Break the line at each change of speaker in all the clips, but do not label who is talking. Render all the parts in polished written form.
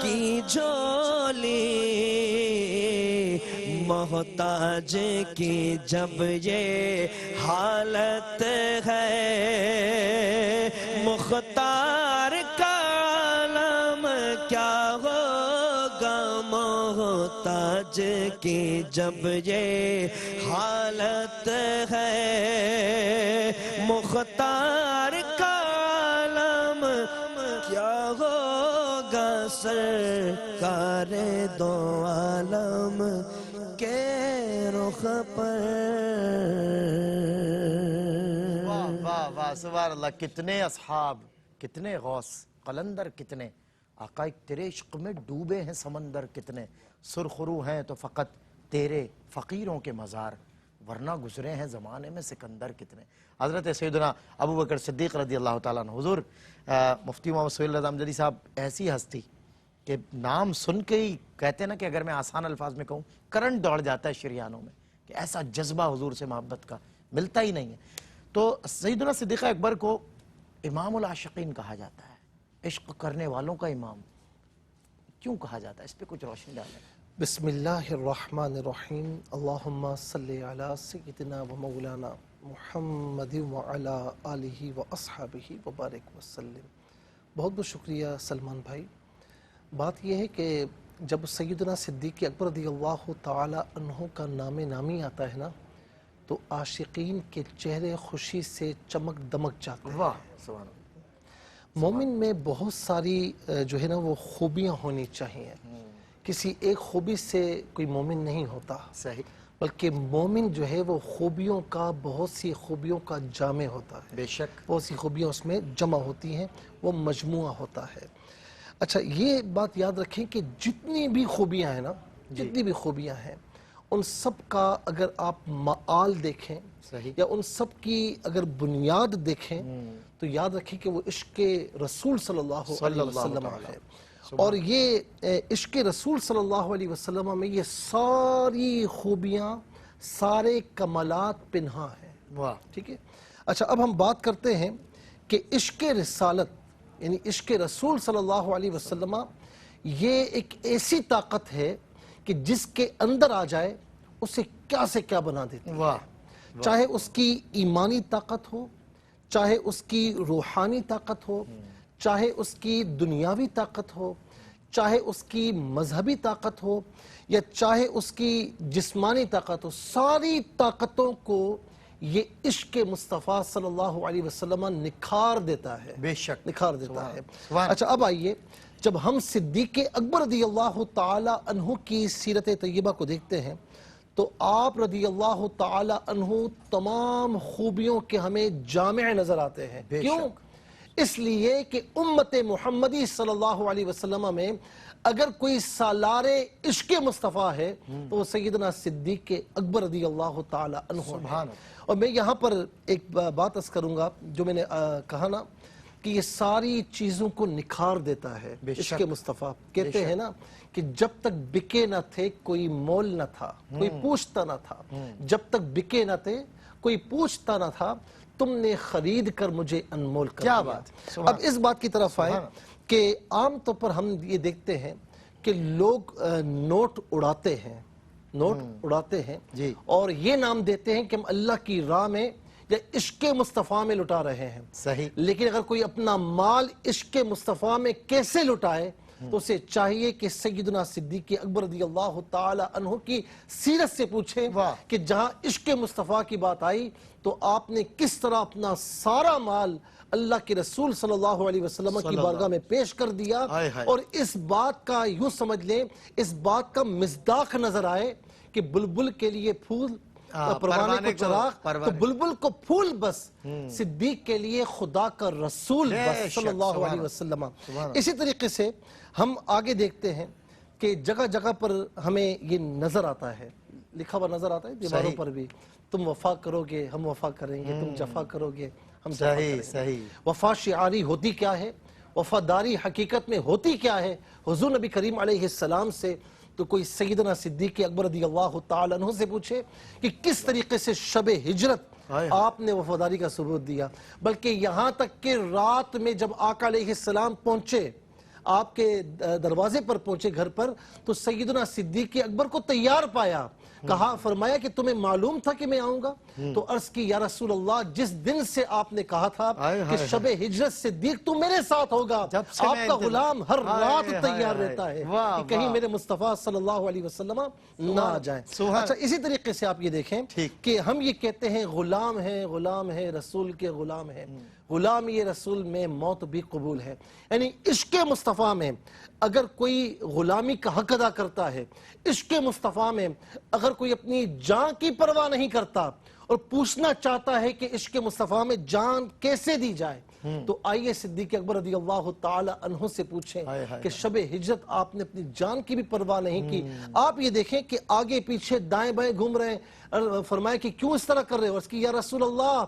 کی جھولی محتاج کی جب یہ حالت ہے مختار کا عالم کیا ہوگا محتاج کی جب یہ حالت ہے مختار کا عالم کیا ہوگا سرکار دو عالم کے رخ پر
واہ واہ واہ سبحان اللہ کتنے اصحاب کتنے غوث قلندر کتنے آقا تیرے عشق میں ڈوبے ہیں سمندر کتنے سرخرو ہیں تو فقط تیرے فقیروں کے مزار ورنہ گزرے ہیں زمانے میں سکندر کتنے حضرت سیدنا ابو بکر صدیق رضی اللہ تعالیٰ عنہ حضور مفتی محمد سہیل رضا امجدی صاحب ایسی ہستی کہ نام سن کے ہی کہتے ہیں نا کہ اگر میں آسان الفاظ میں کہوں کرنٹ دوڑ جاتا ہے شریانوں میں کہ ایسا جذبہ حضور سے محبت کا ملتا ہی نہیں ہے تو سیدنا صدیقہ اکبر کو امام العاشقین کہا جاتا ہے عشق کرنے والوں کا امام کیوں کہا جاتا ہے اس پہ کچھ روشنی ڈالیں
بسم اللہ الرحمن الرحیم اللہم صلی علی سیدنا و مولانا محمد وعلی آلہ و اصحابہ وبارک وسلم بہت بہت شکریہ سلمان بھائی بات یہ ہے کہ جب سیدنا صدیق اکبر رضی اللہ تعالی عنہ کا نام نامی آتا ہے نا تو عاشقین کے چہرے خوشی سے چمک دمک جاتے ہیں
واہ سبحان اللہ
مومن میں بہت ساری جو ہے نا وہ خوبیاں ہونی چاہیے کسی ایک خوبی سے کوئی مومن نہیں ہوتا
صحیح
بلکہ مومن جو ہے وہ خوبیوں کا بہت سی خوبیوں کا جامع ہوتا ہے
بے شک
بہت سی خوبیاں اس میں جمع ہوتی ہیں وہ مجموعہ ہوتا ہے اچھا یہ بات یاد رکھیں کہ جتنی بھی خوبیاں ہیں نا جتنی بھی خوبیاں ہیں ان سب کا اگر آپ معال دیکھیں
صحیح
یا ان سب کی اگر بنیاد دیکھیں تو یاد رکھیں کہ وہ عشق رسول صلی اللہ علیہ وسلم ہے اور یہ عشق رسول صلی اللہ علیہ وسلم میں یہ ساری خوبیاں سارے کمالات پنہاں ہیں
واہ
ٹھیک ہے اچھا اب ہم بات کرتے ہیں کہ عشق رسالت یعنی عشق رسول صلی اللہ علیہ وسلم یہ ایک ایسی طاقت ہے کہ جس کے اندر آ جائے اسے کیا سے کیا بنا دیتی ہے
واہ
چاہے اس کی ایمانی طاقت ہو چاہے اس کی روحانی طاقت ہو چاہے اس کی دنیاوی طاقت ہو چاہے اس کی مذہبی طاقت ہو یا چاہے اس کی جسمانی طاقت ہو ساری طاقتوں کو یہ عشق مصطفیٰ صلی اللہ علیہ وسلم نکھار دیتا ہے
بے شک
نکھار دیتا ہے
سبحان
اچھا اب آئیے جب ہم صدیق اکبر رضی اللہ تعالی عنہ کی سیرت طیبہ کو دیکھتے ہیں تو آپ رضی اللہ تعالی عنہ تمام خوبیوں کے ہمیں جامع نظر آتے ہیں
بے
کیوں؟ اس لیے کہ امت محمدی صلی اللہ علیہ وسلم میں اگر کوئی سالار عشق مصطفیٰ ہے تو وہ سیدنا صدیق اکبر رضی اللہ تعالی عنہ
سبحان
ہے اور میں یہاں پر ایک بات عرض کروں گا جو میں نے کہا نا کہ یہ ساری چیزوں کو نکھار دیتا ہے عشق مصطفیٰ کہتے ہیں نا کہ جب تک بکے نہ تھے کوئی مول نہ تھا کوئی پوچھتا نہ تھا جب تک بکے نہ تھے کوئی پوچھتا نہ تھا تم نے خرید کر مجھے انمول کر
کیا
دیا
بات
اب اس بات کی طرف آئے کہ عام طور پر ہم یہ دیکھتے ہیں کہ لوگ نوٹ اڑاتے ہیں نوٹ اڑاتے ہیں
جی
اور یہ نام دیتے ہیں کہ ہم اللہ کی راہ میں یا عشق مصطفیٰ میں لٹا رہے ہیں
صحیح
لیکن اگر کوئی اپنا مال عشق مصطفیٰ میں کیسے لٹائے تو اسے چاہیے کہ سیدنا صدیق اکبر رضی اللہ تعالی عنہ کی سیرت سے پوچھیں کہ جہاں عشق مصطفیٰ کی بات آئی تو آپ نے کس طرح اپنا سارا مال اللہ کے رسول صلی اللہ علیہ وسلم کی بارگاہ میں پیش کر دیا اور اس بات کا یوں سمجھ لیں اس بات کا مصداق نظر آئے کہ بلبل کے لیے پھول پروانے کو چراغ تو بلبل کو پھول بس صدیق کے لیے خدا کا رسول بس صلی اللہ علیہ وسلم اسی طریقے سے ہم آگے دیکھتے ہیں کہ جگہ جگہ پر ہمیں یہ نظر آتا ہے لکھا ہوا نظر آتا ہے دیواروں پر بھی تم وفا کرو گے ہم وفا کریں گے تم جفا کرو گے ہم جفا کریں گے وفا شعاری ہوتی کیا ہے وفاداری حقیقت میں ہوتی کیا ہے حضور نبی کریم علیہ السلام سے تو کوئی سیدنا صدیق اکبر رضی اللہ تعالی عنہ سے پوچھے کہ کس طریقے سے شب ہجرت آپ نے وفاداری کا ثبوت دیا بلکہ یہاں تک کہ رات میں جب آقا علیہ السلام پہنچے آپ کے دروازے پر پہنچے گھر پر تو سیدنا صدیق اکبر کو تیار پایا، کہا فرمایا کہ تمہیں معلوم تھا کہ میں آؤں گا؟ تو عرض کی یا رسول اللہ جس دن سے آپ نے کہا تھا کہ شب ہجرت صدیق تو میرے ساتھ ہوگا، آپ کا غلام ہر رات تیار رہتا ہے کہ کہیں میرے مصطفیٰ صلی اللہ علیہ وسلم نہ آ جائیں۔ اچھا اسی طریقے سے آپ یہ دیکھیں کہ ہم یہ کہتے ہیں غلام ہے رسول کے غلام ہے، غلام یہ رسول میں موت بھی قبول ہے، یعنی عشق مصطفیٰ میں اگر کوئی غلامی کا حق ادا کرتا ہے، عشق مصطفیٰ میں اگر کوئی اپنی جان کی پرواہ نہیں کرتا اور پوچھنا چاہتا ہے کہ عشق مصطفیٰ میں جان کیسے دی جائے، تو آئیے صدیق اکبر رضی اللہ تعالی عنہ سے پوچھیں کہ شب ہجرت آپ نے اپنی جان کی بھی پرواہ نہیں کی۔ آپ یہ دیکھیں کہ آگے پیچھے دائیں بائیں گھوم رہے ہیں، فرمایا کہ کیوں اس طرح کر رہے ہو؟ اس کی یا رسول اللہ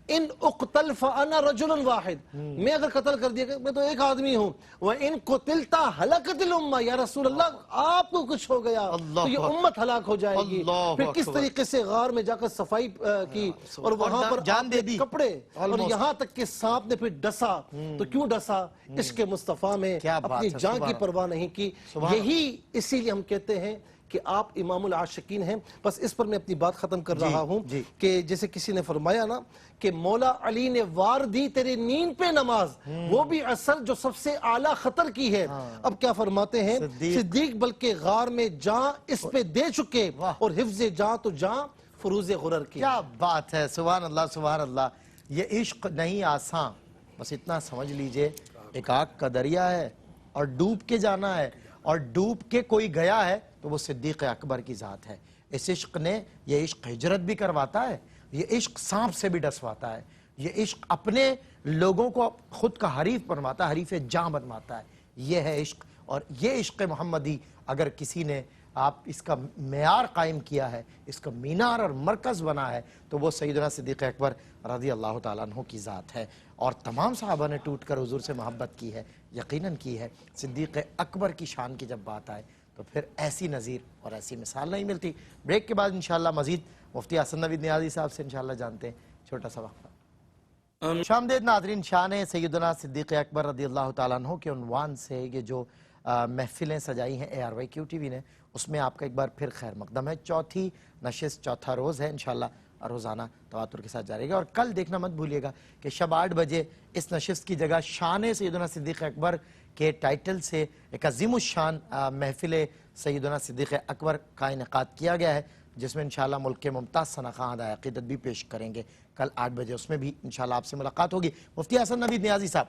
ان اقتل فانا رجل واحد، میں اگر قتل کر دیا گیا میں تو ایک آدمی ہوں، وَإِن قُتِلْتَ هَلَكَتِ الْأُمَّةِ، یا رسول اللہ آپ کو کچھ ہو گیا تو یہ امت ہلاک ہو جائے گی۔ پھر کس طریقے سے غار میں جا کر صفائی کی اور وہاں پر
جان دے دی
کپڑے، اور یہاں تک کہ سانپ نے پھر ڈسا، تو کیوں ڈسا؟ عشق مصطفیٰ میں اپنی جان کی پرواہ نہیں کی۔ یہی اسی لیے ہم کہتے ہیں کہ آپ امام العاشقین ہیں۔ بس اس پر میں اپنی بات ختم کر رہا ہوں کہ جیسے کسی نے فرمایا نا کہ مولا علی نے وار دی تیرے نیند پہ نماز، وہ بھی عصر جو سب سے اعلیٰ خطر کی ہے۔ اب کیا فرماتے ہیں صدیق بلکہ غار میں جاں اس پہ دے چکے، اور حفظ جاں تو جاں فروز غرر کی۔
کیا بات ہے، سبحان اللہ سبحان اللہ۔ یہ عشق نہیں آسان، بس اتنا سمجھ لیجئے ایک آگ کا دریا ہے اور ڈوب کے جانا ہے، اور ڈوب کے کوئی گیا ہے تو وہ صدیق اکبر کی ذات ہے۔ اس عشق نے، یہ عشق ہجرت بھی کرواتا ہے، یہ عشق سانپ سے بھی ڈسواتا ہے، یہ عشق اپنے لوگوں کو خود کا حریف بنواتا ہے، حریف جاں بنواتا ہے۔ یہ ہے عشق، اور یہ عشق محمدی اگر کسی نے آپ اس کا معیار قائم کیا ہے، اس کا مینار اور مرکز بنا ہے، تو وہ سیدنا صدیق اکبر رضی اللہ تعالیٰ عنہ کی ذات ہے۔ اور تمام صحابہ نے ٹوٹ کر حضور سے محبت کی ہے، یقیناً کی ہے۔ صدیق اکبر کی شان کی جب بات آئے تو پھر ایسی نظیر اور ایسی مثال نہیں ملتی۔ بریک کے بعد انشاءاللہ مزید مفتی حسن نوید نیازی صاحب سے انشاءاللہ جانتے ہیں، چھوٹا سا وقفہ۔ شامدید ناظرین، شان سیدنا صدیق اکبر رضی اللہ تعالیٰ عنہ کے عنوان سے یہ جو محفلیں سجائی ہیں ARYQ TV نے، اس میں آپ کا ایک بار پھر خیر مقدم ہے۔ چوتھی نشست، چوتھا روز ہے، انشاءاللہ روزانہ تواتر کے ساتھ جاری گا۔ اور کل دیکھنا مت بھولیے گا کہ شب 8 بجے اس نشست کی جگہ شان سیدنا صدیق اکبر کے ٹائٹل سے ایک عظیم الشان محفل سیدنا صدیق اکبر کا انعقاد کیا گیا ہے، جس میں انشاءاللہ ملک کے ممتاز ثناخواں ہدایت عقیدت بھی پیش کریں گے کل 8 بجے۔ اس میں بھی انشاءاللہ آپ سے ملاقات ہوگی۔ مفتی حسن نوید نیازی صاحب،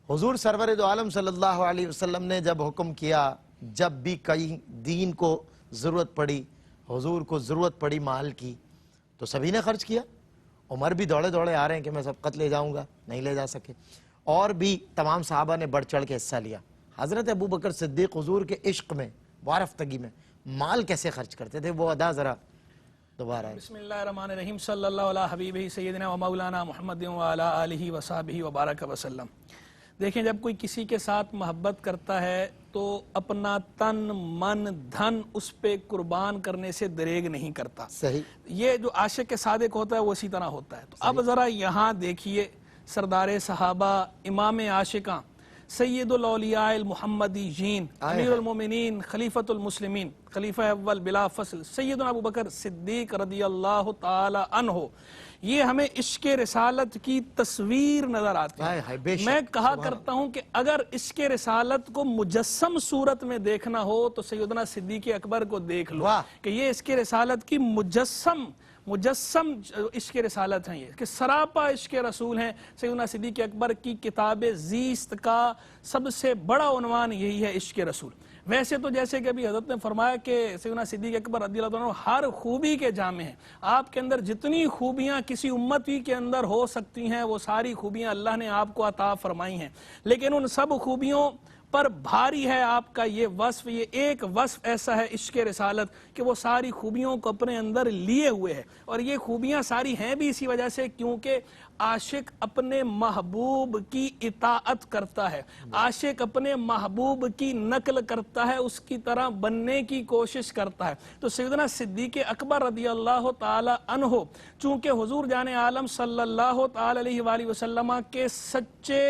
حضور سرور دو عالم صلی اللہ علیہ وسلم نے جب حکم کیا، جب بھی کئی دین کو ضرورت پڑی، حضور کو ضرورت پڑی مال کی، تو سبھی نے خرچ کیا۔ عمر بھی دوڑے دوڑے آ رہے ہیں کہ میں سبقت لے جاؤں گا، نہیں لے جا سکے، اور بھی تمام صحابہ نے بڑھ چڑھ کے حصہ لیا۔ حضرت ابوبکر صدیق حضور کے عشق میں، وارفتگی میں مال کیسے خرچ کرتے تھے، وہ ادا ذرا دوبارہ ہے۔
بسم اللہ الرحمن الرحیم، صلی اللہ علیہ حبیبہ سیدنا و مولانا محمد وعلی آلہ وصحبہ وبارک وسلم۔ دیکھیں، جب کوئی کسی کے ساتھ محبت کرتا ہے تو اپنا تن من دھن اس پہ قربان کرنے سے دریغ نہیں کرتا۔
صحیح۔
یہ جو عاشق صادق ہوتا ہے وہ اسی طرح ہوتا ہے۔ تو اب ذرا یہاں دیکھیے، سردار صحابہ، امام عاشقاں، سید الاولیاء المحمدیین، امیر المومنین، خلیفۃ المسلمین، خلیفہ اول بلا فصل سیدنا ابوبکر صدیق رضی اللہ تعالی عنہ، یہ ہمیں عشق رسالت کی تصویر نظر آتی ہے۔ میں کہا کرتا ہوں کہ اگر عشق رسالت کو مجسم صورت میں دیکھنا ہو تو سیدنا صدیق اکبر کو دیکھ لو کہ یہ عشق رسالت کی مجسم عشق رسالت ہیں، یہ کہ سراپا عشق رسول ہیں۔ سیدنا صدیق اکبر کی کتاب زیست کا سب سے بڑا عنوان یہی ہے، عشق رسول۔ ویسے تو جیسے کہ ابھی حضرت نے فرمایا کہ سیدنا صدیق اکبر رضی اللہ عنہ ہر خوبی کے جامع ہیں۔ آپ کے اندر جتنی خوبیاں کسی امتی کے اندر ہو سکتی ہیں وہ ساری خوبیاں اللہ نے آپ کو عطا فرمائی ہیں، لیکن ان سب خوبیوں پر بھاری ہے آپ کا یہ وصف، یہ ایک وصف ایسا ہے عشق رسالت کہ وہ ساری خوبیوں کو اپنے اندر لیے ہوئے ہے۔ اور یہ خوبیاں ساری ہیں بھی اسی وجہ سے کیونکہ عاشق اپنے محبوب کی اطاعت کرتا ہے، عاشق اپنے محبوب کی نقل کرتا ہے، اس کی طرح بننے کی کوشش کرتا ہے۔ تو سیدنا صدیق اکبر رضی اللہ تعالی عنہ چونکہ حضور جان عالم صلی اللہ تعالی علیہ وآلہ وسلم کے سچے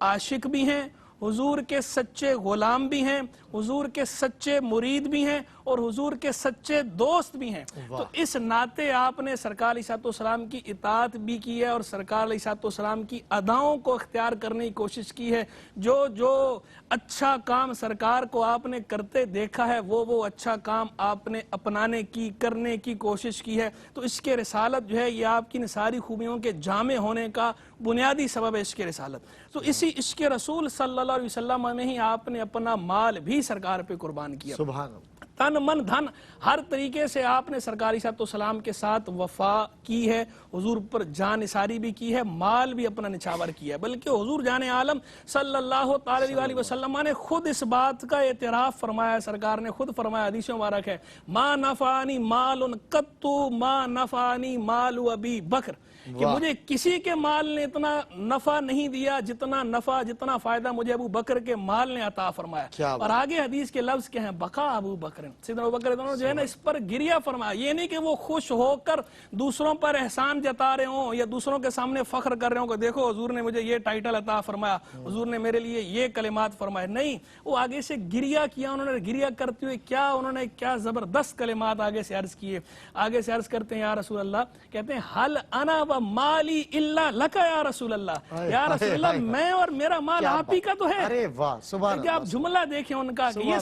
عاشق بھی ہیں، حضور کے سچے غلام بھی ہیں، حضور کے سچے مرید بھی ہیں اور حضور کے سچے دوست بھی ہیں۔ تو اس ناطے آپ نے سرکار علیہ السلام کی اطاعت بھی کی ہے اور سرکار علیہ السلام کی اداؤں کو اختیار کرنے کی کوشش کی ہے۔ جو اچھا کام سرکار کو آپ نے کرتے دیکھا ہے وہ اچھا کام آپ نے اپنانے کی کرنے کی کوشش کی ہے۔ تو عشق رسالت جو ہے یہ آپ کی ان ساری خوبیوں کے جامع ہونے کا بنیادی سبب ہے عشق رسالت۔ تو اسی عشق رسول صلی اللہ علیہ وسلم میں ہی آپ نے اپنا مال بھی سرکار پہ قربان کیا،
سبحان اللہ۔
تن من دھن ہر طریقے سے آپ نے سرکاری السلام کے ساتھ وفا کی ہے، حضور پر جان نثاری بھی کی ہے، مال بھی اپنا نچھاور کیا ہے، بلکہ حضور جان عالم صلی اللہ تعالی علیہ وسلم نے خود اس بات کا اعتراف فرمایا، سرکار نے خود فرمایا، حدیث مبارک ہے، ما نفعنی مال قط ما نفعنی مال ابی بکر، کہ مجھے کسی کے مال نے اتنا نفع نہیں دیا جتنا نفع جتنا فائدہ مجھے ابو بکر کے مال نے عطا فرمایا۔ اور آگے حدیث کے لفظ کیا ہیں، بقا ابو بکر، سیدنا ابو بکر جو ہے نا اس پر گریہ فرمایا، یہ نہیں کہ وہ خوش ہو کر دوسروں پر احسان جتا رہے ہوں یا دوسروں کے سامنے فخر کر رہے ہوں کہ دیکھو حضور نے مجھے یہ ٹائٹل عطا فرمایا، حضور نے میرے لیے یہ کلمات فرمائے، نہیں، وہ آگے سے گریہ کیا، انہوں نے گریہ کرتے ہوئے انہوں نے کیا زبردست کلمات آگے سے عرض کیے، آگے سے عرض کرتے ہیں یا رسول اللہ، کہتے ہیں حل انا و مالی الا لکا یا رسول اللہ، یا رسول اللہ میں اور میرا مال آپ ہی کا تو ہے۔
ارے واہ سبحان اللہ،
آپ جملہ دیکھیں ان کا کہ یہ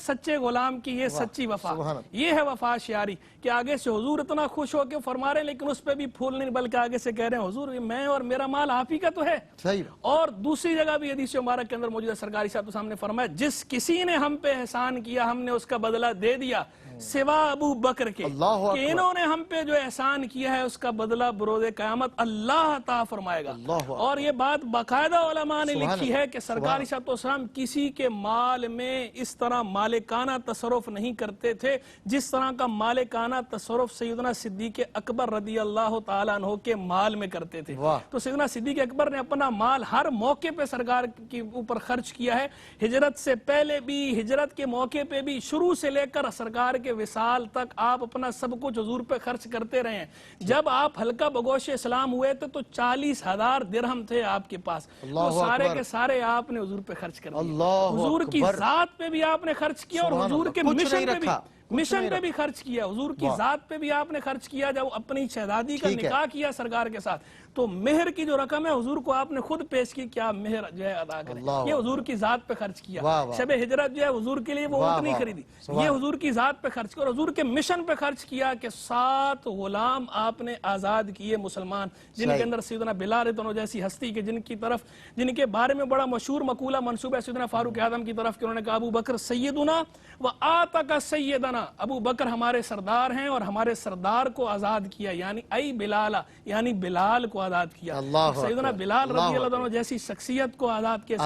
سچے غلام کی یہ سچی وفا، یہ ہے وفا شیاری، کہ آگے سے حضور اتنا خوش ہو کے فرما رہے ہیں لیکن اس پہ بھی پھول نہیں، بلکہ آگے سے کہہ رہے ہیں حضور میں اور میرا مال آپ ہی کا تو ہے۔ اور دوسری جگہ بھی حدیث مبارک کے اندر موجود ہے، سرکاری صاحب صاحب نے فرمایا جس کسی نے ہم پہ احسان کیا ہم نے اس کا بدلہ دے دیا سوا ابو بکر کے، کہ انہوں نے ہم پہ جو احسان کیا ہے اس کا بدلہ بروز قیامت اللہ عطا فرمائے گا۔ اور یہ بات باقاعدہ علماء نے لکھی ہے کہ سرکار علیہ السلام کسی کے مال میں اس طرح مالکانہ تصرف نہیں کرتے تھے جس طرح کا مالکانہ تصرف سیدنا صدیق اکبر رضی اللہ تعالیٰ عنہ کے مال میں کرتے تھے۔ تو سیدنا صدیق اکبر نے اپنا مال ہر موقع پہ سرکار کے اوپر خرچ کیا ہے، ہجرت سے پہلے بھی، ہجرت کے موقع پہ بھی، شروع سے لے کر سرکار کے وصال تک آپ اپنا سب کچھ حضور پہ خرچ کرتے رہے ہیں۔ جب آپ حلقہ بگوش اسلام ہوئے تھے تو 40,000 درہم تھے آپ کے پاس، تو سارے کے سارے آپ نے حضور پہ خرچ کر دیے، حضور کی ذات پہ بھی آپ نے خرچ کیا اور حضور کے مشن پہ بھی خرچ کیا، حضور کی ذات پہ بھی آپ نے خرچ کیا۔ جب اپنی شہزادی کا نکاح کیا سرکار کے ساتھ تو مہر کی جو رقم ہے حضور کو آپ نے خود پیش کی، کیا مہر جو ہے ادا کریں، یہ حضور کی ذات پہ خرچ کیا۔ شب ہجرت جو ہے حضور کے لیے وہ اونٹ نہیں خریدی، یہ حضور کی ذات پہ خرچ کیا اور حضور کے مشن پہ خرچ کیا کہ 7 غلام آپ نے آزاد کیے مسلمان، جن کے اندر سیدنا بلال رضی اللہ عنہ جیسی ہستی کے جن کے بارے میں بڑا مشہور مقولہ منسوب ہے سیدنا فاروق اعظم کی طرف کہ انہوں نے کہا ابو بکر سیدنا و آتک سیدنا، ابو بکر ہمارے سردار ہیں اور ہمارے سردار کو آزاد کیا، یعنی ای بلال، یعنی بلال کو آزاد کیا۔ سیدنا بلال رضی اللہ عنہ جیسی شخصیت کو آزاد کیا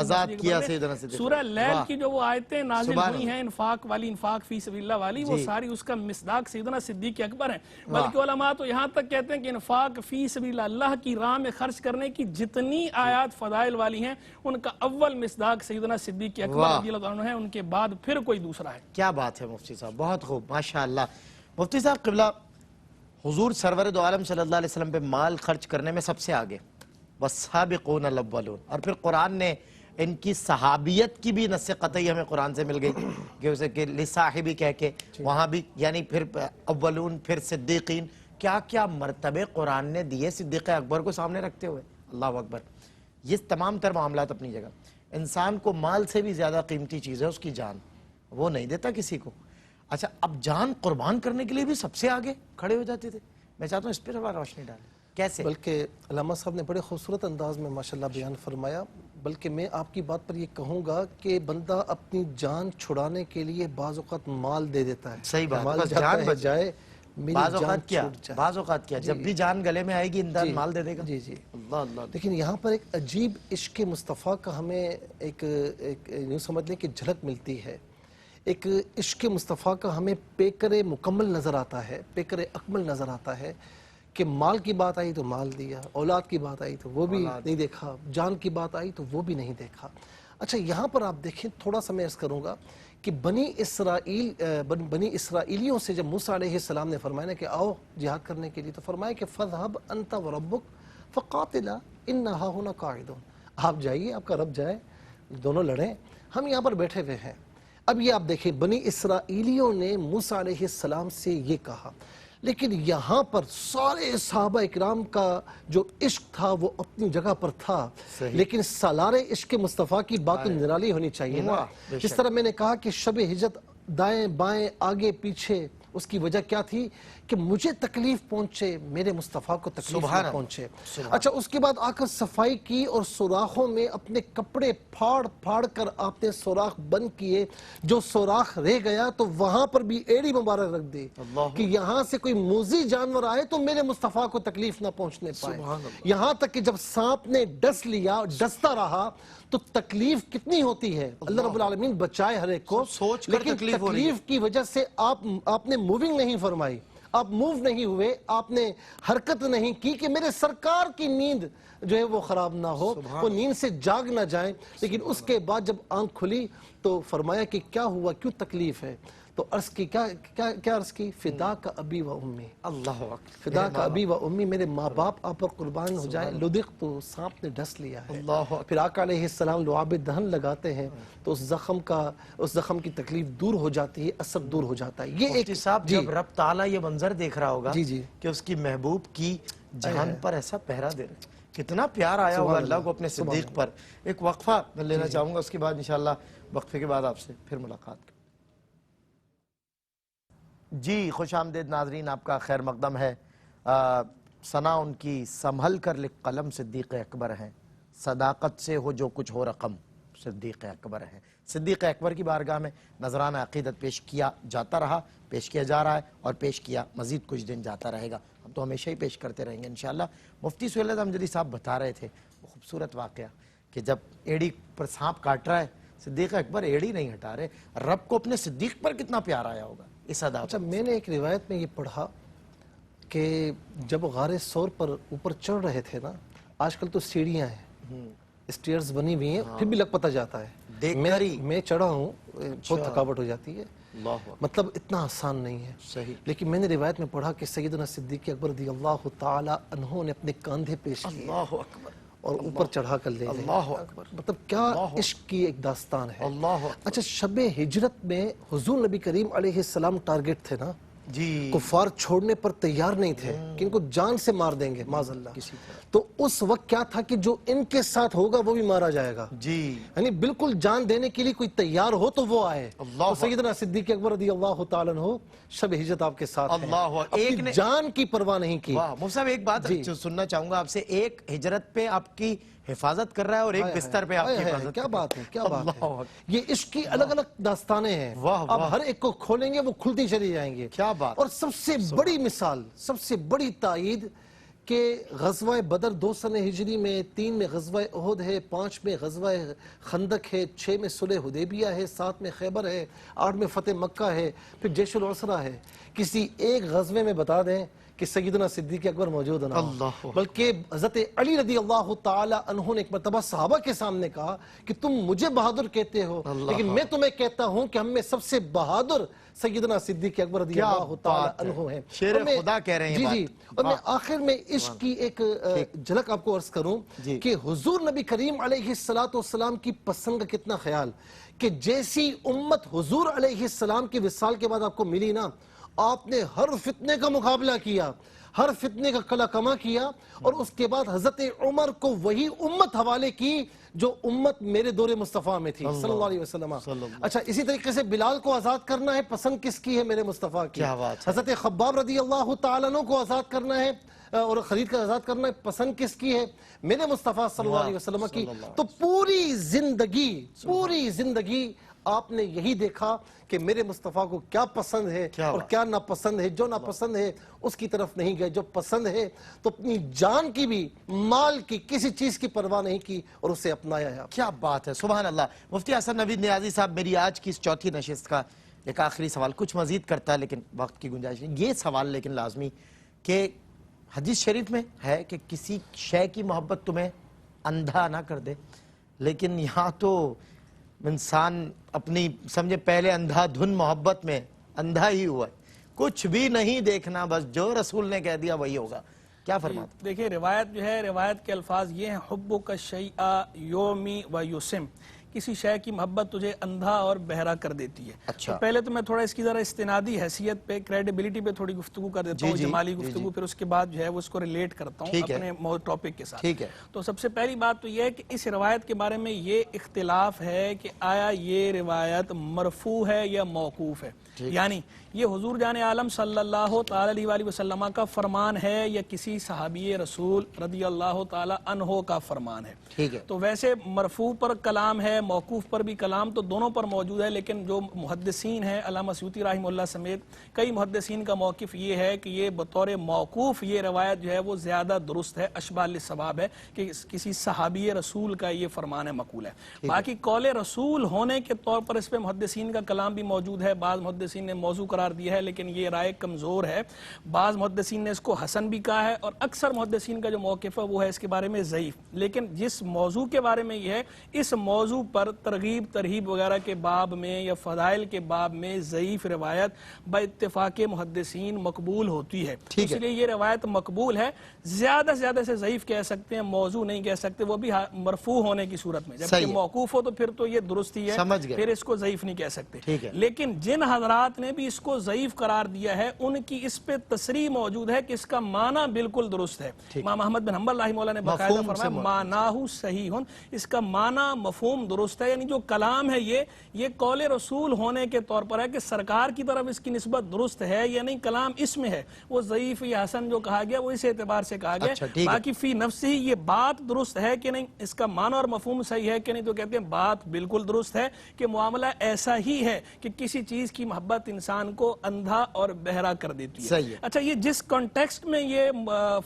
سیدنا صدیق۔ سورہ لیل کی جو وہ آیتیں نازل ہوئی ہیں انفاق والی، انفاق فی سبیل اللہ والی، وہ ساری اس کا مصداق سیدنا صدیق اکبر ہیں۔ بلکہ علماء تو یہاں تک کہتے ہیں کہ انفاق فی سبیل اللہ کی راہ میں خرچ کرنے کی جتنی آیات فضائل والی ہیں ان کا اول مصداق سیدنا صدیق اکبر رضی اللہ عنہ ہے، ان کے بعد پھر کوئی دوسرا ہے۔ کیا
بات ہے مفتی صاحب، بہت خوب، ماشاءاللہ۔ مفتی صاحب قبلہ، حضور سرور دو عالم صلی اللہ علیہ وسلم پہ مال خرچ کرنے میں سب سے آگے، والسابقون الاولون، اور پھر قرآن نے ان کی صحابیت کی بھی نص قطعی ہمیں قرآن سے مل گئی کہ اسے کہ لصاحبی کہہ کے وہاں بھی، یعنی پھر اولون، پھر صدیقین، کیا کیا مرتبے قرآن نے دیے صدیق اکبر کو سامنے رکھتے ہوئے، اللہ اکبر۔ یہ تمام تر معاملات اپنی جگہ، انسان کو مال سے بھی زیادہ قیمتی چیز ہے اس کی جان، وہ نہیں دیتا کسی کو۔ اچھا، اب جان قربان کرنے کے لیے بھی سب سے آگے کھڑے ہو جاتے تھے، میں چاہتا ہوں اس پر روشنی ڈالیں، کیسے؟
بلکہ علامہ صاحب نے بڑے خوبصورت انداز میں ماشاءاللہ بیان فرمایا، بلکہ میں آپ کی بات پر یہ کہوں گا کہ بندہ اپنی جان چھڑانے کے لیے بعض اوقات مال دے دیتا ہے،
صحیح بات،
مال جان بچ جائے،
بعض اوقات کیا جب بھی جان گلے میں آئے گی انداز مال دے دے گا۔
جی جی،
اللہ اللہ۔
لیکن یہاں پر ایک عجیب عشق مصطفیٰ کا ہمیں ایک یوں سمجھ لیں کہ جھلک ملتی ہے، ایک عشق مصطفیٰ کا ہمیں پیکر مکمل نظر آتا ہے، پیکر اکمل نظر آتا ہے کہ مال کی بات آئی تو مال دیا، اولاد کی بات آئی تو وہ بھی نہیں دیکھا، جان کی بات آئی تو وہ بھی نہیں دیکھا۔ اچھا، یہاں پر آپ دیکھیں، تھوڑا سا میں عرض کروں گا کہ بنی اسرائیلیوں سے جب موسیٰ علیہ السلام نے فرمایا کہ آؤ جہاد کرنے کے لیے، تو فرمایا کہ فَذْهَبْ أَنْتَ وَرَبُّكَ فَقَاتِلَا إِنَّا هَاهُنَا قَاعِدُونَ، آپ جائیے، آپ کا رب جائے، دونوں لڑیں، ہم یہاں پر بیٹھے ہوئے ہیں. اب یہ آپ دیکھیں بنی اسرائیلیوں نے موسیٰ علیہ السلام سے یہ کہا، لیکن یہاں پر سارے صحابہ اکرام کا جو عشق تھا وہ اپنی جگہ پر تھا، لیکن سالار عشق مصطفیٰ کی بات تو نرالی ہونی چاہیے نا. جس طرح میں نے کہا کہ شب ہجرت دائیں بائیں آگے پیچھے، اس کی وجہ کیا تھی کہ مجھے تکلیف پہنچے، میرے مصطفیٰ کو تکلیف نہ پہنچے. اچھا اس کے بعد آ کر صفائی کی اور سوراخوں میں اپنے کپڑے پھاڑ پھاڑ کر آپ نے سوراخ بند کیے، جو سوراخ رہ گیا تو وہاں پر بھی ایڑی مبارک رکھ دی کہ یہاں سے کوئی موذی جانور آئے تو میرے مصطفیٰ کو تکلیف نہ پہنچنے پائے. یہاں تک کہ جب سانپ نے ڈس لیا، ڈستا رہا تو تکلیف کتنی ہوتی ہے. اللہ رب العالمین بچائے ہر ایک کو، لیکن تکلیف کی وجہ سے آپ نے موونگ نہیں فرمائی، آپ موو نہیں ہوئے، آپ نے حرکت نہیں کی کہ میرے سرکار کی نیند جو ہے وہ خراب نہ ہو، وہ نیند سے جاگ نہ جائیں. لیکن اس کے بعد جب آنکھ کھلی تو فرمایا کہ کیا ہوا، کیوں تکلیف ہے؟ تو عرض کی کیا عرض کی؟ فدا کا ابی و امی.
اللہ اکبر.
فدا کا ابی و امی، میرے ماں باپ آپ پر قربان ہو جائیں. لدغ تو سانپ نے ڈس لیا ہے. پھر آقا علیہ السلام لعاب دہن لگاتے ہیں تو اس زخم کی تکلیف دور ہو جاتی ہے، اثر دور ہو جاتا ہے. یہ ایک
صاحب جب رب تعالیٰ یہ منظر دیکھ رہا ہوگا
جی
کہ اس کی محبوب کی جان پر ایسا پہرا دے رہے، کتنا پیار آیا ہوگا اللہ کو اپنے صدیق پر. ایک وقفہ میں لینا چاہوں گا، اس کے بعد انشاءاللہ وقفے کے بعد آپ سے پھر ملاقات. جی خوش آمدید ناظرین، آپ کا خیر مقدم ہے. ثنا ان کی سنبھل کر لکھ قلم صدیق اکبر ہیں، صداقت سے ہو جو کچھ ہو رقم صدیق اکبر ہیں. صدیق اکبر کی بارگاہ میں نذرانہ عقیدت پیش کیا جاتا رہا، پیش کیا جا رہا ہے اور پیش کیا مزید کچھ دن جاتا رہے گا. ہم تو ہمیشہ ہی پیش کرتے رہیں گے انشاءاللہ. مفتی سہیل احمد امجدی صاحب بتا رہے تھے وہ خوبصورت واقعہ کہ جب ایڑی پر سانپ کاٹ رہا ہے، صدیق اکبر ایڑی نہیں ہٹا رہے. رب کو اپنے صدیق پر کتنا پیار آیا ہوگا اس ادا.
اچھا میں نے ایک روایت میں یہ پڑھا کہ جب غار ثور پر اوپر چڑھ رہے تھے نا، آج کل تو سیڑھیاں ہیں، اسٹیئرز بنی ہوئی ہیں، پھر بھی لگ پتہ جاتا ہے. میں چڑھا ہوں، بہت تھکاوٹ ہو جاتی ہے، مطلب اتنا آسان نہیں ہے.
صحیح.
لیکن میں نے روایت میں پڑھا کہ سیدنا صدیق اکبر رضی اللہ تعالی عنہ نے اپنے کاندھے پیش کیے
اللہ اکبر
اور اوپر چڑھا کر لے گئے.
اللہ اکبر.
مطلب کیا عشق کی ایک داستان ہے.
اللہ اکبر.
اچھا شب ہجرت میں حضور نبی کریم علیہ السلام ٹارگٹ تھے نا،
جی
کفار چھوڑنے پر تیار نہیں تھے کہ ان کو جان سے مار دیں گے معاذ اللہ. تو اس وقت کیا تھا کہ جو ان کے ساتھ ہوگا وہ بھی مارا جائے گا.
جی
یعنی بالکل جان دینے کے لیے کوئی تیار ہو تو وہ آئے. تو سیدنا صدیق اکبر رضی اللہ تعالیٰ عنہ شب ہجرت آپ کے ساتھ ہیں، اپنی جان کی پرواہ نہیں کی.
واہ مفتی صاحب ایک بات سننا چاہوں گا آپ سے. ایک ہجرت پہ آپ کی حفاظت کر رہا ہے اور ایک بستر پہ آپ کی حفاظت.
کیا بات ہے، کیا بات ہے. یہ عشق کی الگ الگ داستانیں ہیں، اب ہر ایک کو کھولیں گے وہ کھلتی چلی جائیں گے.
کیا بات.
اور سب سے بڑی مثال، سب سے بڑی تائید کہ غزوہ بدر 2 سنہ ہجری میں، 3 میں غزوہ احد ہے، 5 میں غزوہ خندق ہے، 6 میں صلح حدیبیہ ہے، 7 میں خیبر ہے، 8 میں فتح مکہ ہے، پھر جیش العسرہ ہے. کسی ایک غزوے میں بتا دیں کہ سیدنا صدیق اکبر موجود نہ ہو. بلکہ حضرت علی رضی اللہ تعالی عنہ نے ایک مرتبہ صحابہ کے سامنے کہا کہ تم مجھے بہادر کہتے ہو، لیکن میں تمہیں کہتا ہوں کہ ہم میں سب سے بہادر سیدنا صدیق اکبر رضی اللہ تعالی عنہ ہیں.
شیر خدا کہہ رہے ہیں.
جی. اور میں آخر میں عشق کی ایک جھلک آپ کو عرض کروں کہ حضور نبی کریم علیہ السلام کی پسند کا کتنا خیال کہ جیسی امت حضور علیہ السلام کے وصال کے بعد آپ کو ملی نا، آپ نے ہر فتنے کا مقابلہ کیا، ہر فتنے کا قلع کما کیا، اور اس کے بعد حضرت عمر کو وہی امت حوالے کی جو امت میرے دور مصطفیٰ میں تھی صلی اللہ علیہ وسلم. اچھا اسی طریقے سے بلال کو آزاد کرنا ہے، پسند کس کی ہے؟ میرے مصطفیٰ کی. حضرت خباب رضی اللہ تعالیٰ عنہ کو آزاد کرنا ہے اور خلید کا آزاد کرنا ہے، پسند کس کی ہے؟ میرے مصطفیٰ صلی اللہ علیہ وسلم کی. تو پوری زندگی آپ نے یہی دیکھا کہ میرے مصطفیٰ کو کیا پسند ہے اور کیا ناپسند ہے. جو ناپسند ہے اس کی طرف نہیں گئے، جو پسند ہے تو اپنی جان کی بھی، مال کی، کسی چیز کی پرواہ نہیں کی اور اسے اپنایا ہے.
کیا بات ہے، سبحان اللہ. مفتی حسن نوید نیازی صاحب، میری آج کی اس چوتھی نشست کا ایک آخری سوال، کچھ مزید کرتا ہے لیکن وقت کی گنجائش نہیں. یہ سوال لیکن لازمی کہ حدیث شریف میں ہے کہ کسی شے کی محبت تمہیں اندھا نہ کر دے، لیکن یہاں تو انسان اپنی سمجھے پہلے اندھا دھن محبت میں اندھا ہی ہوا ہے، کچھ بھی نہیں دیکھنا، بس جو رسول نے کہہ دیا وہی ہوگا. کیا فرماتے؟
دیکھیں روایت جو ہے، روایت کے الفاظ یہ ہیں، حبک الشیء یومی و یسم، کسی شے کی محبت تجھے اندھا اور بہرا کر دیتی ہے.
اچھا.
تو پہلے تو میں تھوڑا اس کی ذرا استنادی حیثیت پہ کریڈیبلٹی پہ تھوڑی گفتگو کر دیتا ہوں, جمالی گفتگو, پھر اس کے بعد جو ہے وہ اس کو ریلیٹ کرتا ہوں اپنے ٹاپک کے ساتھ. تو سب سے پہلی بات تو یہ ہے کہ اس روایت کے بارے میں یہ اختلاف ہے کہ آیا یہ روایت مرفوع ہے یا موقوف ہے, یعنی یہ حضور جان عالم صلی اللہ تعالی علیہ وسلم کا فرمان ہے یا کسی صحابی رسول رضی اللہ تعالی عنہ کا فرمان ہے. تو ویسے مرفوع پر کلام ہے, موقوف پر بھی کلام تو دونوں پر موجود ہے, لیکن جو محدثین ہیں علامہ سیوطی رحمہ اللہ سمیت کئی محدثین کا موقف یہ ہے کہ یہ بطور موقوف یہ روایت جو ہے وہ زیادہ درست ہے, اشباہ للصواب ہے کہ کسی صحابی رسول کا یہ فرمان مقول ہے. باقی قول رسول ہونے کے طور پر اس پہ محدثین کا کلام بھی موجود ہے, بعض محدثین نے موضوع قرار دیا ہے, لیکن یہ رائے کمزور ہے. بعض محدثین نے اس کو حسن بھی کہا ہے, اور اکثر محدثین کا جو موقف ہے وہ ہے اس کے بارے میں ضعیف. لیکن جس موضوع کے بارے میں یہ ہے, اس موضوع پر ترغیب ترہیب وغیرہ کے باب میں یا فضائل کے باب میں ضعیف روایت با اتفاق محدثین مقبول ہوتی ہے. اس لیے یہ روایت مقبول ہے, زیادہ سے زیادہ سے ضعیف کہہ سکتے ہیں, موضوع نہیں کہہ سکتے, وہ بھی مرفوع ہونے کی صورت میں. جبکہ موقوف ہو تو پھر تو یہ درست ہی ہے, پھر اس کو ضعیف نہیں کہہ سکتے. لیکن جن حضرات نے بھی اس کو ضعیف قرار دیا ہے ان کی اس پہ تصریح موجود ہے کہ اس کا معنی بالکل درست ہے. امام احمد بن حنبل رحمہ اللہ نے باقاعدہ فرمایا معناہ صحیح, اس کا معنی مفہوم درست ہے, یعنی جو کلام ہے یہ قول رسول ہونے کے طور پر ہے کہ سرکار کی طرف اس کی نسبت درست ہے یا نہیں, کلام اس میں ہے, وہ ضعیف یا حسن جو کہا گیا وہ اس اعتبار سے کہا گیا. باقی فی نفس ہی یہ بات درست ہے کہ نہیں, اس کا معنی اور مفہوم صحیح ہے کہ نہیں, تو کہتے ہیں بات بالکل درست ہے کہ معاملہ ایسا ہی ہے کہ کسی چیز کی محبت انسان کو اندھا اور بہرا کر دیتی ہے. اچھا, یہ جس کانٹیکسٹ میں یہ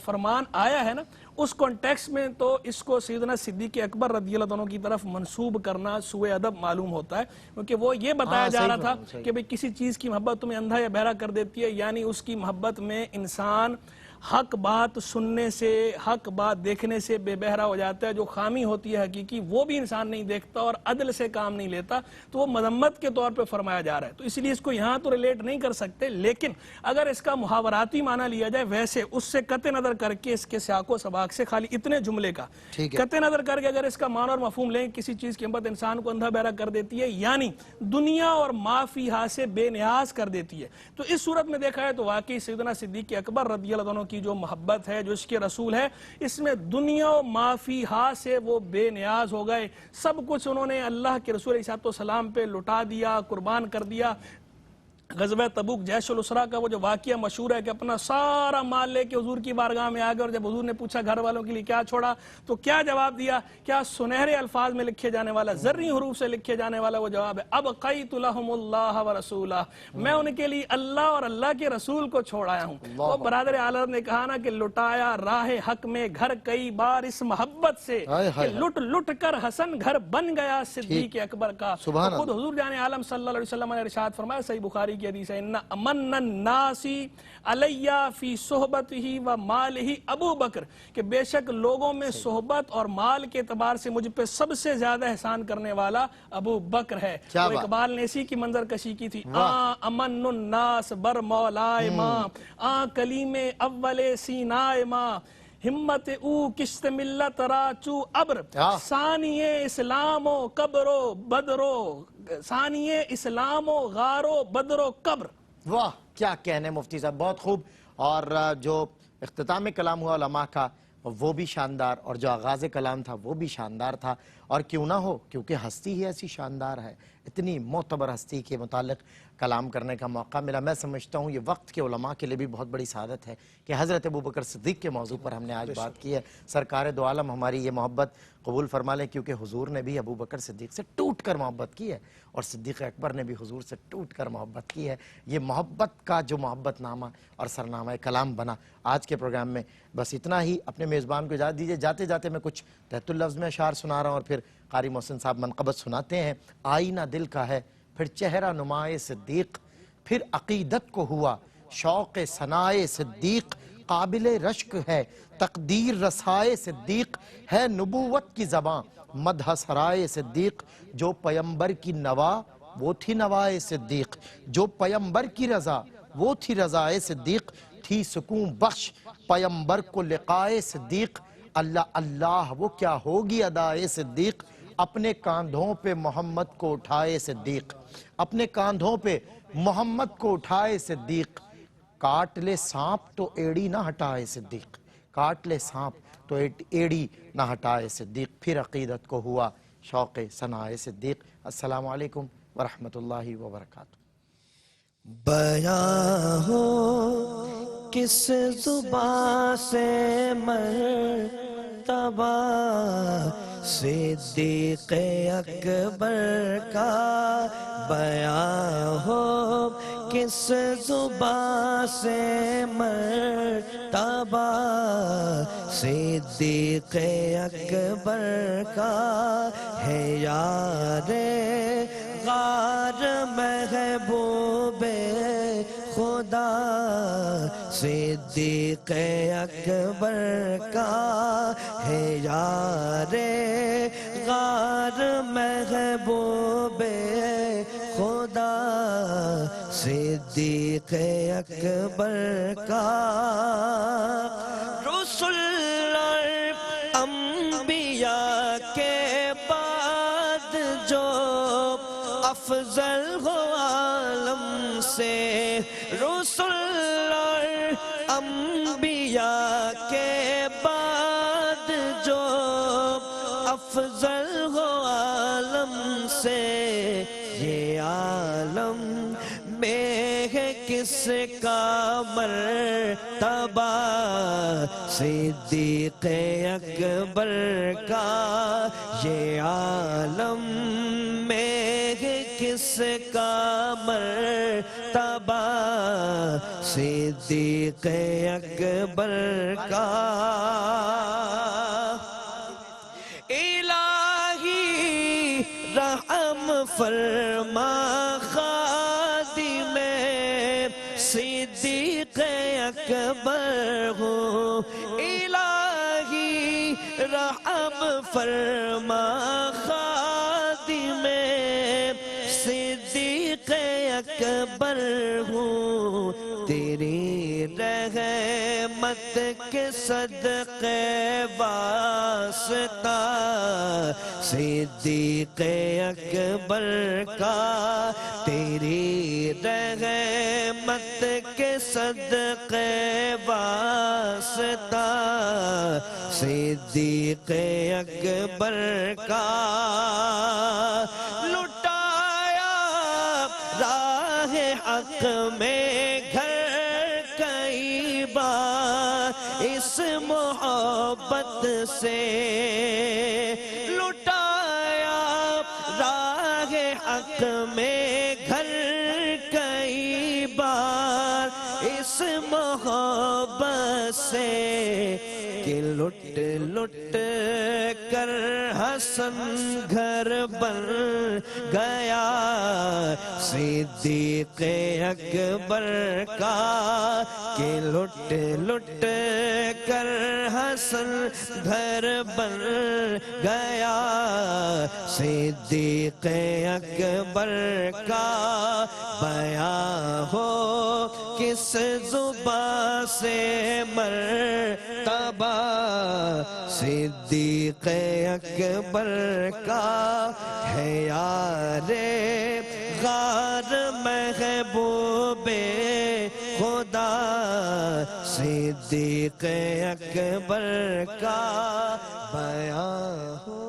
فرمان آیا ہے نا, اس کانٹیکسٹ میں تو اس کو سیدنا صدیق اکبر رضی اللہ عنہ کی طرف منسوب کرنا سوء ادب معلوم ہوتا ہے, کیونکہ وہ یہ بتایا جا رہا تھا کہ بھئی کسی چیز کی محبت تمہیں اندھا یا بہرا کر دیتی ہے, یعنی اس کی محبت میں انسان حق بات سننے سے, حق بات دیکھنے سے بے بہرا ہو جاتا ہے. جو خامی ہوتی ہے حقیقی وہ بھی انسان نہیں دیکھتا اور عدل سے کام نہیں لیتا, تو وہ مذمت کے طور پہ فرمایا جا رہا ہے. تو اس لیے اس کو یہاں تو ریلیٹ نہیں کر سکتے, لیکن اگر اس کا محاوراتی معنی لیا جائے ویسے اس سے قطع نظر کر کے, اس کے سیاق و سباق سے خالی اتنے جملے کا قطع نظر کر کے اگر اس کا معنی اور مفہوم لیں, کسی چیز کی محبت انسان کو اندھا بہرا کر دیتی ہے, یعنی دنیا اور ما فیہا سے بے نیاز کر دیتی ہے, تو اس صورت میں دیکھا ہے تو واقعی سیدنا صدیق اکبر رضی اللہ عنہ کی جو محبت ہے, جو اس کے رسول ہے, اس میں دنیا و ما فیہا سے وہ بے نیاز ہو گئے. سب کچھ انہوں نے اللہ کے رسول علیہ السلام پہ لٹا دیا, قربان کر دیا. غزوہ تبوک جیش الاسرا کا وہ جو واقعہ مشہور ہے کہ اپنا سارا مال لے کے حضور کی بارگاہ میں آ گئے, اور جب حضور نے پوچھا گھر والوں کے لیے کیا چھوڑا, تو کیا جواب دیا, کیا سنہرے الفاظ میں لکھے جانے والا, زرعی حروف سے لکھے جانے والا وہ جواب ہے, ابقیت لہم اللہ ورسولہ, میں ان کے لیے اللہ اور اللہ کے رسول کو چھوڑ آیا ہوں. وہ برادر اعلیٰ نے کہا نا کہ لٹایا راہ حق میں گھر کئی بار اس محبت سے کہ لٹ لٹ کر حسن گھر بن گیا صدیق اکبر کا. خود حضور جان عالم صلی اللہ علیہ وسلم نے ارشاد فرمایا, صحیح بخاری کی حدیث ہے, ان امن الناس علی فی صحبتہ و مالہ ابو بکر, کہ بے شک لوگوں میں صحبت اور مال کے اعتبار سے مجھ پہ سب سے زیادہ احسان کرنے والا ابو بکر ہے. تو اقبال نے اسی کی منظر کشی کی تھی, امن الناس بر مولائے ماں, کلیم اول سینائے ماں, ہمت او کشت ملت را چو ابر, ثانی اسلام و قبر و بدر و, ثانی اسلام و غار و بدر و قبر.
واہ, کیا کہنے مفتی صاحب, بہت خوب. اور جو اختتام کلام ہوا علماء کا وہ بھی شاندار, اور جو آغاز کلام تھا وہ بھی شاندار تھا. اور کیوں نہ ہو, کیونکہ ہستی ہی ایسی شاندار ہے, اتنی معتبر ہستی کے متعلق کلام کرنے کا موقع ملا. میں سمجھتا ہوں یہ وقت کے علماء کے لیے بھی بہت بڑی سعادت ہے کہ حضرت ابوبکر صدیق کے موضوع پر ہم نے آج بات کی ہے. سرکار دو عالم ہماری یہ محبت قبول فرما لیں, کیونکہ حضور نے بھی ابوبکر صدیق سے ٹوٹ کر محبت کی ہے, اور صدیق اکبر نے بھی حضور سے ٹوٹ کر محبت کی ہے. یہ محبت کا جو محبت نامہ اور سرنامہ کلام بنا آج کے پروگرام میں. بس اتنا ہی. اپنے میزبان کو اجازت دیجیے, جاتے جاتے میں کچھ تحت اللفظ میں اشعار سنا رہا ہوں, اور پھر قاری محسن صاحب منقبت سناتے ہیں. آئینہ دل کا ہے, پھر چہرہ نمائے صدیق, پھر عقیدت کو ہوا شوق ثنائے صدیق, قابل رشک ہے تقدیر رسائے صدیق, ہے نبوت کی زباں مدح سرائے صدیق, جو پیمبر کی نوا وہ تھی نوائے صدیق, جو پیمبر کی رضا وہ تھی رضائے صدیق, تھی سکون بخش پیمبر کو لقائے صدیق, اللہ اللہ وہ کیا ہوگی ادائے صدیق, اپنے کاندھوں پہ محمد کو اٹھائے صدیق، اپنے کاندھوں پہ محمد کو اٹھائے صدیق، کاٹ لے سانپ تو ایڑی نہ ہٹائے صدیق، کاٹ لے سانپ تو ایڑی نہ ہٹائے صدیق، پھر عقیدت کو ہوا شوق ثنائے صدیق۔ السلام علیکم ورحمۃ اللہ وبرکاتہ۔
بیاں ہو کس زبان سے مرتبہ صدیق اکبر کا، بیاں ہو کس زبان سے مرتبہ صدیق اکبر کا، ہے یار غار محبوب خدا صدیق اکبر کا، ہے یار غار محبوب خدا صدیق اکبر کا۔ رسول اور انبیاء کے بعد جو افضل ہو عالم سے، رسول اور انبیاء کے بعد جو افضل ہو عالم سے، یہ عالم میں ہے کس کا مرتبہ صدیق اکبر کا، یہ عالم میں ہے کس کا مرتبہ صدیق اکبر کا۔ الہی رحم فرما خادم صدیق اکبر ہوں، الہی رحم فرما خادم صدیق اکبر ہوں، تیری رحمت کے صدقے واسطہ صدیق اکبر کا، تیری رحمت کے صدقے واسطہ صدیق اکبر کا، لٹایا راہ حق میں گھر کئی بار اس محبت سے، لٹایا راہ حق میں گھر کئی بار اس محبت سے، کہ لٹ لٹ کر حسن گھر بن گیا صدیق اکبر کا، کہ لٹ لٹ کر حسن گھر بن گیا صدیق اکبر کا، بیاں ہو کس زبان سے مرتبہ صدیق اکبر کا، ہے یار غار محبوب خدا صدیق اکبر کا، بیاں ہو